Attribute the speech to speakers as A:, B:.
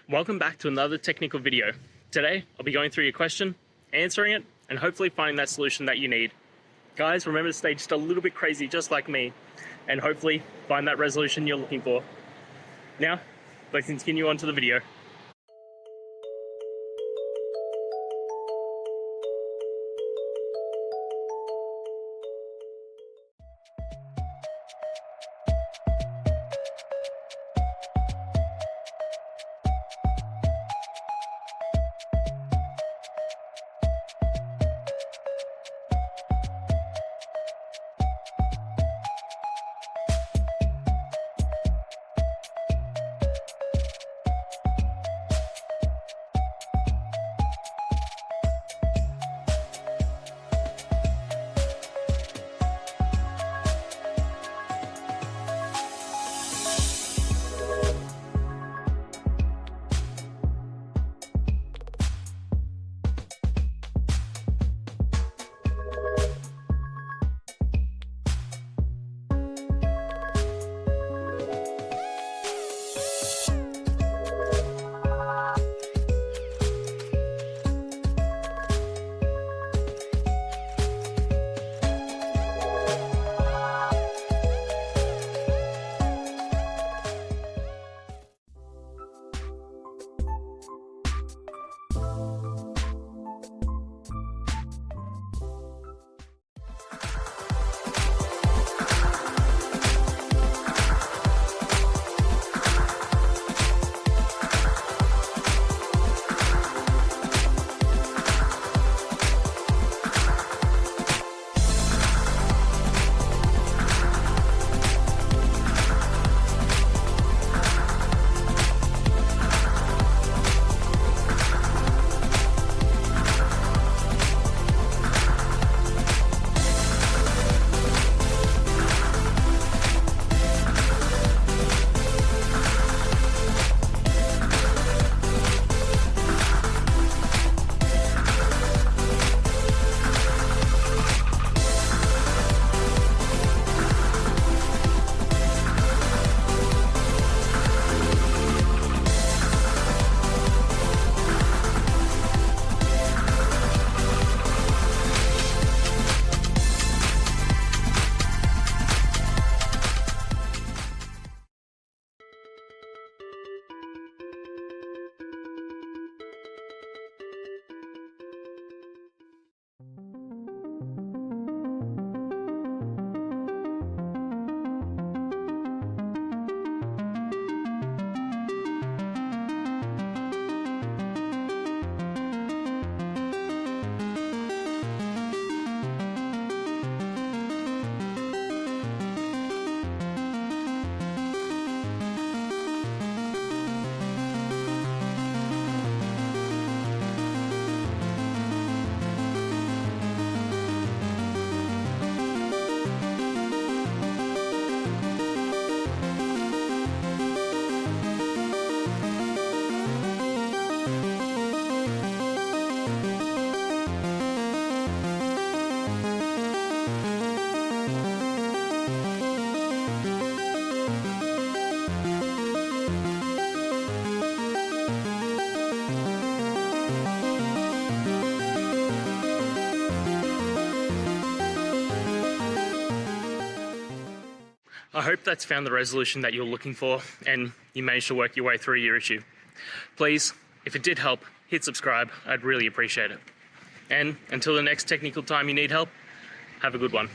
A: Welcome back to another technical video. Today, I'll be going through your question, answering it, and hopefully finding that solution that you need. Guys, remember to stay just a little bit crazy, just like me, and hopefully find that resolution you're looking for. Now, let's continue on to the video. I hope that's found the resolution that you're looking for and you managed to work your way through your issue. Please, if it did help, hit subscribe. I'd really appreciate it. And until the next technical time you need help, have a good one.